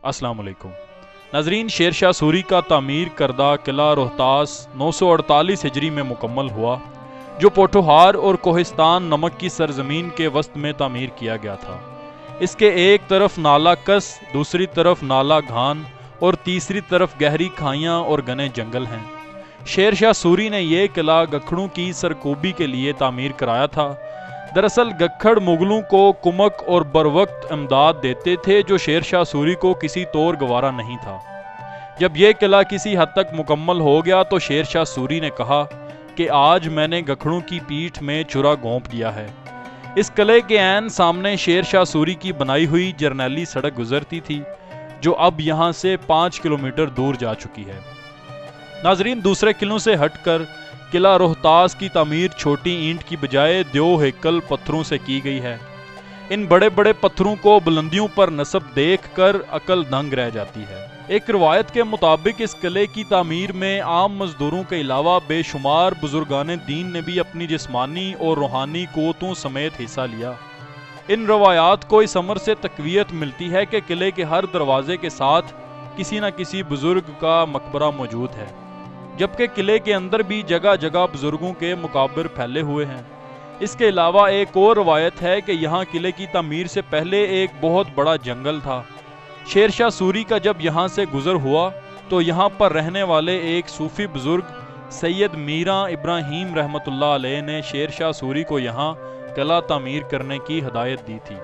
अस्सलाम वालेकुम नाजरीन, शेर शाह सूरी का तामीर करदा किला रोहतास 948 हिजरी में मुकम्मल हुआ, जो पोठोहार और कोहिस्तान नमक की सरजमीन के वस्त में तामीर किया गया था। इसके एक तरफ नाला कस, दूसरी तरफ नाला घान और तीसरी तरफ गहरी खाइयाँ और घने जंगल हैं। शेर शाह सूरी ने यह किला गखड़ों की सरकोबी के लिए तामीर कराया था। दरअसल गखड़ मुगलों को कुमक और बरवक्त इमदाद देते थे, जो शेर शाह सूरी को किसी तौर गवारा नहीं था। जब यह किला किसी हद तक मुकम्मल हो गया तो शेर शाह सूरी ने कहा कि आज मैंने गखड़ों की पीठ में छुरा घोंप दिया है। इस किले के ऐन सामने शेर शाह सूरी की बनाई हुई जरनैली सड़क गुजरती थी, जो अब यहाँ से 5 किलोमीटर दूर जा चुकी है। नाजरीन, दूसरे किलों से हटकर किला रोहतास की तामीर छोटी ईंट की बजाय देव हेकल पत्थरों से की गई है। इन बड़े बड़े पत्थरों को बुलंदियों पर नस्ब देखकर अकल दंग रह जाती है। एक रिवायत के मुताबिक इस किले की तामीर में आम मजदूरों के अलावा बेशुमार बुजुर्गान दीन ने भी अपनी जिस्मानी और रूहानी क़ुव्वतों समेत हिस्सा लिया। इन रवायात को इस अमर से तक़वियत मिलती है कि किले के हर दरवाजे के साथ किसी न किसी बुजुर्ग का मकबरा मौजूद है, जबकि किले के अंदर भी जगह जगह बुजुर्गों के मुकाबिर फैले हुए हैं। इसके अलावा एक और रवायत है कि यहाँ किले की तामीर से पहले एक बहुत बड़ा जंगल था। शेर शाह सूरी का जब यहाँ से गुजर हुआ तो यहाँ पर रहने वाले एक सूफी बुजुर्ग सैयद मीरा इब्राहिम रहमतुल्लाह अलैह ने शेर शाह सूरी को यहाँ किला तामीर करने की हिदायत दी थी।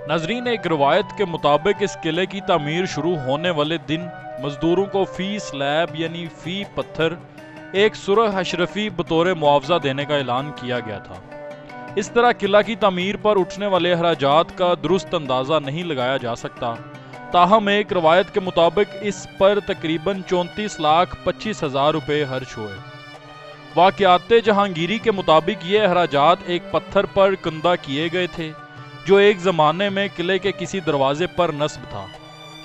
नाजरीन, एक रवायत के मुताबिक इस किले की तामीर शुरू होने वाले दिन मजदूरों को फी स्लैब यानी फी पत्थर एक सुरह अशरफी बतौर मुआवजा देने का ऐलान किया गया था। इस तरह किला की तामीर पर उठने वाले अखराजात का दुरुस्त अंदाज़ा नहीं लगाया जा सकता। ताहम एक रवायत के मुताबिक इस पर तकरीबन 34,25,000 रुपये खर्च हुए। वाक़यात जहांगीरी के मुताबिक ये अखराजात एक पत्थर पर कुंदा किए गए थे, जो एक ज़माने में किले के किसी दरवाजे पर नस्ब था।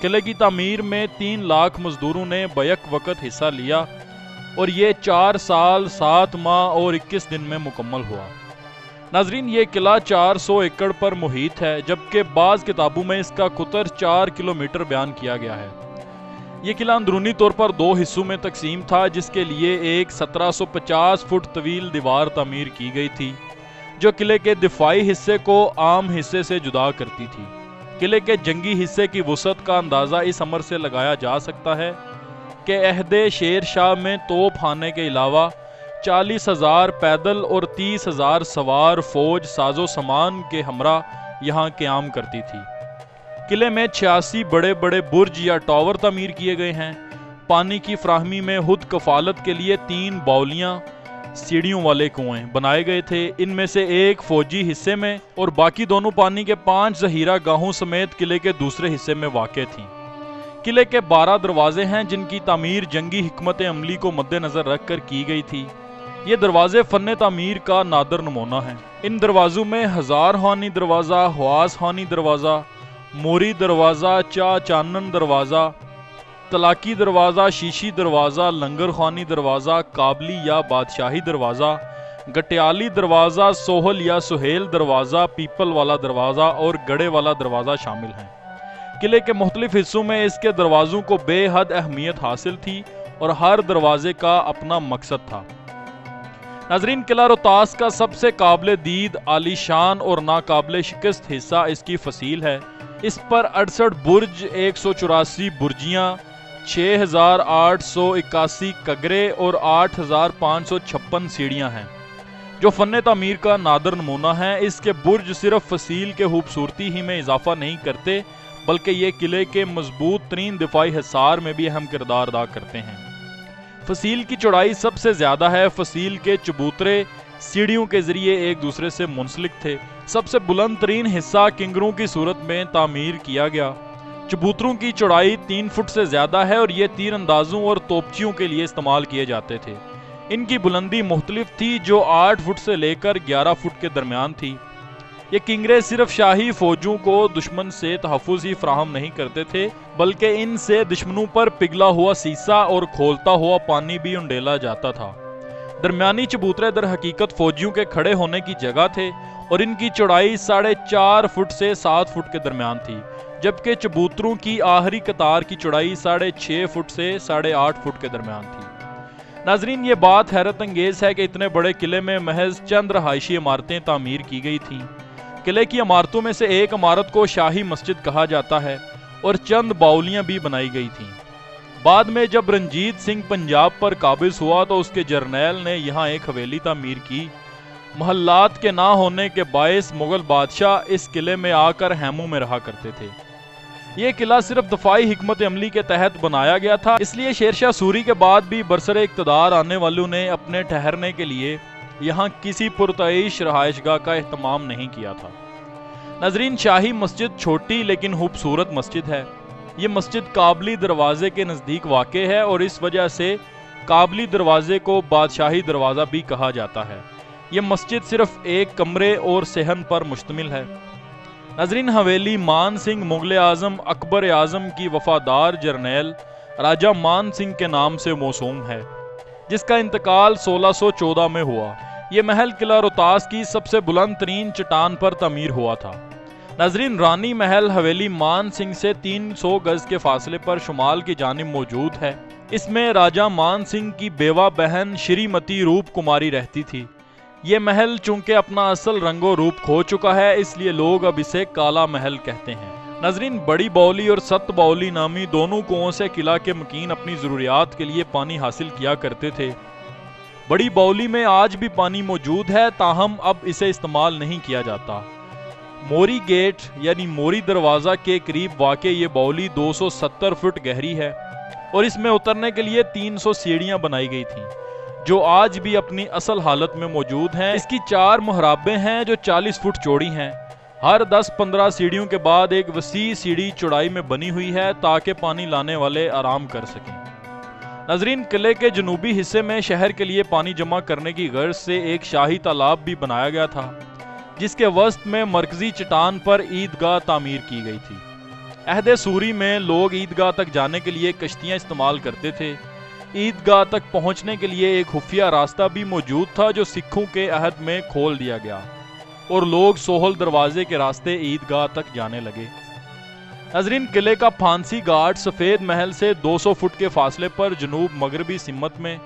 किले की तामीर में 3 लाख मजदूरों ने बैक वक़्त हिस्सा लिया और ये 4 साल 7 माह और 21 दिन में मुकम्मल हुआ। नाजरीन, ये किला 400 एकड़ पर मुहित है, जबकि बाज़ किताबों में इसका कुतर 4 किलोमीटर बयान किया गया है। ये किला अंदरूनी तौर पर 2 हिस्सों में तकसीम था, जिसके लिए एक 1750 फुट तवील दीवार तामीर की गई थी, जो किले के दिफाई हिस्से को आम हिस्से से जुदा करती थी। किले के जंगी हिस्से की वसअत का अंदाज़ा इस अमर से लगाया जा सकता है कि अहदे शेर शाह में तोप खाने के अलावा 40,000 पैदल और 30,000 सवार फौज साजो सामान के हमरा यहाँ क़याम करती थी। किले में 86 बड़े बड़े बुर्ज या टावर तामीर किए गए हैं। पानी की फ्राहमी में खुद कफालत के लिए 3 बाउलियाँ सीढ़ियों वाले कुएं बनाए गए थे। इनमें से एक फौजी हिस्से में और बाकी दोनों पानी के 5 ज़हीरा गाहों समेत किले के दूसरे हिस्से में वाक़ थीं। किले के 12 दरवाजे हैं, जिनकी तामीर जंगी हिकमत अमली को मद्देनज़र रख कर की गई थी। ये दरवाजे फ़न तामीर का नादर नमूना है। इन दरवाज़ों में हज़ार खानी दरवाज़ा, हवास खानी दरवाज़ा, मोरी दरवाज़ा, चानन दरवाज़ा, तलाकी दरवाज़ा, शीशी दरवाज़ा, लंगर खानी दरवाज़ा, काबली या बादशाही दरवाज़ा, गटियाली दरवाज़ा, सोहल या सुहेल दरवाज़ा, पीपल वाला दरवाज़ा और गड़े वाला दरवाज़ा शामिल हैं। किले के मुख्तलिफ हिस्सों में इसके दरवाज़ों को बेहद अहमियत हासिल थी और हर दरवाजे का अपना मकसद था। नाजरीन, किला रोहतास का सबसे काबिल दीद, आलीशान और नाकाबिल शिकस्त हिस्सा इसकी फसील है। इस पर 68 बुर्ज, 184 बुर्जियाँ, 6,881 कगरे और 8,556 सीढ़ियाँ हैं, जो फ़न तामीर का नादर नमूना है। इसके बुर्ज सिर्फ फसील के खूबसूरती ही में इजाफा नहीं करते, बल्कि ये किले के मजबूत तरीन दिफाई हिसार में भी अहम किरदार अदा करते हैं। फसील की चौड़ाई सबसे ज़्यादा है। फसील के चबूतरे सीढ़ियों के ज़रिए एक दूसरे से मुंसलिक थे। सबसे बुलंद तरीन हिस्सा किंगरों की सूरत में तामीर किया गया। चबूतरों की चौड़ाई 3 फुट से ज़्यादा है और ये तीर अंदाजों और तोपचियों के लिए इस्तेमाल किए जाते थे। इनकी बुलंदी मुख्तलिफ थी, जो 8 फुट से लेकर 11 फुट के दरमियान थी। ये किंगरे सिर्फ शाही फौजों को दुश्मन से तहफ़्फ़ुज़ ही फराहम नहीं करते थे, बल्कि इनसे दुश्मनों पर पिघला हुआ सीसा और खोलता हुआ पानी भी उंडेला जाता था। दरमियानी चबूतरे दर हकीकत फौजियों के खड़े होने की जगह थे और इनकी चौड़ाई 4.5 फुट से 7 फुट के दरमियान थी। जबकि चबूतरों की आखिरी कतार की चौड़ाई 6.5 फुट से 8.5 फुट के दरमियान थी। नाजरीन, ये बात हैरत अंगेज है कि इतने बड़े किले में महज चंद रहायशी इमारतें तामीर की गई थीं। किले की इमारतों में से एक इमारत को शाही मस्जिद कहा जाता है और चंद बाउलियां भी बनाई गई थीं। बाद में जब रंजीत सिंह पंजाब पर काबिज हुआ तो उसके जर्नैल ने यहाँ एक हवेली तामीर की। महल्लात के ना होने के बायस मुगल बादशाह इस किले में आकर हैमों में रहा करते थे। ये किला सिर्फ दफाई हिकमत अमली के तहत बनाया गया था, इसलिए शेरशाह सूरी के बाद भी बरसरे इक़्तिदार आने वालों ने अपने ठहरने के लिए यहाँ किसी पुरतईश रहायशगाह का एहतमाम नहीं किया था। नाज़रीन, शाही मस्जिद छोटी लेकिन खूबसूरत मस्जिद है। ये मस्जिद काबली दरवाजे के नज़दीक वाक़े है और इस वजह से काबली दरवाजे को बादशाही दरवाज़ा भी कहा जाता है। ये मस्जिद सिर्फ एक कमरे और सहन पर मुश्तमिल है। नाज़रीन, हवेली मान सिंह मुगल आज़म अकबर आज़म की वफादार जर्नैल राजा मान सिंह के नाम से मौसूम है, जिसका इंतकाल 1614 में हुआ। ये महल किला रोहतास की सबसे बुलंद तरीन चट्टान पर तमीर हुआ था। नाज़रीन, रानी महल हवेली मान सिंह से 300 गज के फासले पर शुमाल की जानिब मौजूद है। इसमें राजा मान सिंह की बेवा बहन श्रीमती रूप कुमारी रहती थी। ये महल चूंकि अपना असल रंगो रूप खो चुका है, इसलिए लोग अब इसे काला महल कहते हैं। नाज़रीन, बड़ी बाउली और सत बाउली नामी दोनों कुओं से किला के मकीन अपनी ज़रूरियात के लिए पानी हासिल किया करते थे। बड़ी बाउली में आज भी पानी मौजूद है, ताहम अब इसे इस्तेमाल नहीं किया जाता। मोरी गेट यानी मोरी दरवाज़ा के करीब वाक़े ये बाउली 270 फुट गहरी है और इसमें उतरने के लिए 300 सीढ़ियाँ बनाई गई थीं, जो आज भी अपनी असल हालत में मौजूद हैं। इसकी 4 मुहराबें हैं जो 40 फुट चौड़ी हैं। हर 10-15 सीढ़ियों के बाद एक वसी सीढ़ी चौड़ाई में बनी हुई है ताकि पानी लाने वाले आराम कर सकें। नाज़रीन, किले के जनूबी हिस्से में शहर के लिए पानी जमा करने की गर्ज से एक शाही तालाब भी बनाया गया था, जिसके वसत में मरकजी चट्टान पर ईदगाह तामीर की गई थी। अहद सूरी में लोग ईदगाह तक जाने के लिए कश्तियाँ इस्तेमाल करते थे। ईदगाह तक पहुंचने के लिए एक खुफिया रास्ता भी मौजूद था जो सिखों के अहद में खोल दिया गया और लोग सोहल दरवाजे के रास्ते ईदगाह तक जाने लगे। नाज़रीन, किले का फांसी घाट सफ़ेद महल से 200 फुट के फासले पर जनूब मगरबी सिमत में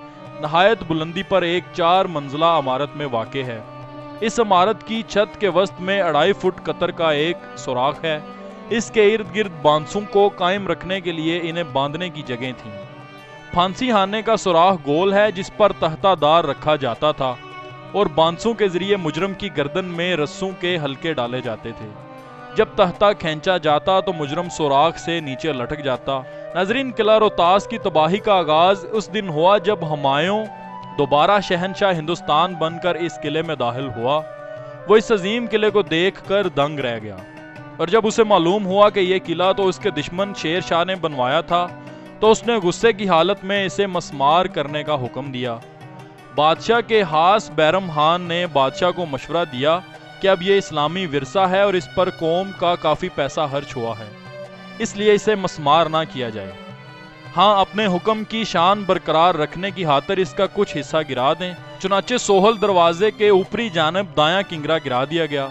नहायत बुलंदी पर एक 4 मंजिला इमारत में वाक़े है। इस इमारत की छत के वसत में 2.5 फुट कतर का एक सुराख है। इसके इर्द गिर्द बांसों को कायम रखने के लिए इन्हें बांधने की जगह थी। फांसी हाने का सुराख गोल है जिस पर तख्तादार रखा जाता था और बांसों के जरिए मुजरम की गर्दन में रस्सों के हल्के डाले जाते थे। जब तख्ता खींचा जाता तो मुजरम सुराख से नीचे लटक जाता। नाज़रीन, किला रोहतास की तबाही का आगाज उस दिन हुआ जब हुमायूं दोबारा शहनशाह हिंदुस्तान बनकर इस किले में दाखिल हुआ। वो इस अजीम किले को देखकर दंग रह गया और जब उसे मालूम हुआ कि यह किला तो उसके दुश्मन शेर शाह ने बनवाया था तो उसने गुस्से की हालत में इसे मस्मार करने का हुक्म दिया। बादशाह के हास बैरम खान ने बादशाह को मशवरा दिया कि अब ये इस्लामी विरसा है और इस पर कौम का काफ़ी पैसा खर्च हुआ है, इसलिए इसे मस्मार ना किया जाए। हाँ, अपने हुक्म की शान बरकरार रखने की खातिर इसका कुछ हिस्सा गिरा दें। चुनाचे सोहल दरवाजे के ऊपरी जानब दायां किंगरा गिरा दिया गया,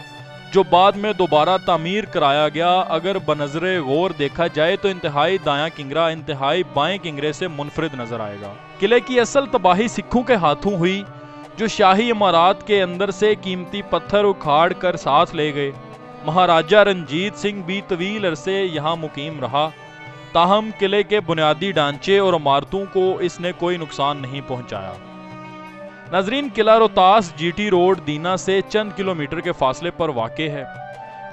जो बाद में दोबारा तामीर कराया गया। अगर बनज़रे गौर देखा जाए तो इंतहाई दायां किंगरा इंतहाई बाएं किंगरे से मुनफरिद नजर आएगा। किले की असल तबाही सिखों के हाथों हुई, जो शाही इमारत के अंदर से कीमती पत्थर उखाड़ कर साथ ले गए। महाराजा रंजीत सिंह भी तवील अरसे यहाँ मुकीम रहा, ताहम किले के बुनियादी ढांचे और इमारतों को इसने कोई नुकसान नहीं पहुँचाया। नाज़रीन, किला रोहतास जीटी रोड दीना से चंद किलोमीटर के फासले पर वाक़े है।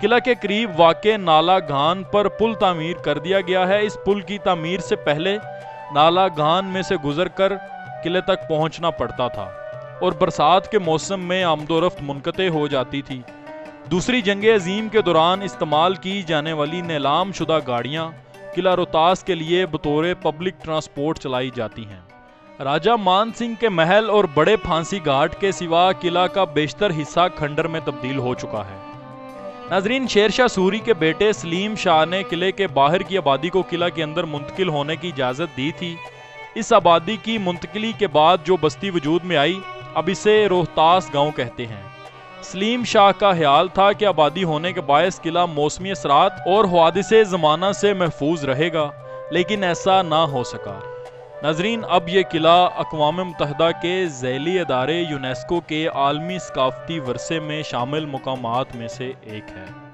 किला के करीब वाक़े नाला घान पर पुल तामीर कर दिया गया है। इस पुल की तामीर से पहले नाला घान में से गुजर कर किले तक पहुंचना पड़ता था और बरसात के मौसम में आमदोरफ्त मुनक़ते हो जाती थी। दूसरी जंग अजीम के दौरान इस्तेमाल की जाने वाली नीलाम शुदा गाड़ियाँ किला रोहतास के लिए बतौर पब्लिक ट्रांसपोर्ट चलाई जाती हैं। राजा मान सिंह के महल और बड़े फांसी घाट के सिवा किला का बेशतर हिस्सा खंडर में तब्दील हो चुका है। नाजरीन, शेरशाह सूरी के बेटे सलीम शाह ने किले के बाहर की आबादी को किला के अंदर मुंतकिल होने की इजाज़त दी थी। इस आबादी की मुंतकिली के बाद जो बस्ती वजूद में आई, अब इसे रोहतास गांव कहते हैं। سلیم شاہ کا خیال تھا کہ آبادی ہونے کے باعث قلعہ موسمی اثرات اور حوادث زمانہ سے محفوظ رہے گا، لیکن ایسا نہ ہو سکا۔ ناظرین، اب یہ قلعہ اقوام متحدہ کے ذیلی ادارے یونیسکو کے عالمی ثقافتی ورثے میں شامل مقامات میں سے ایک ہے۔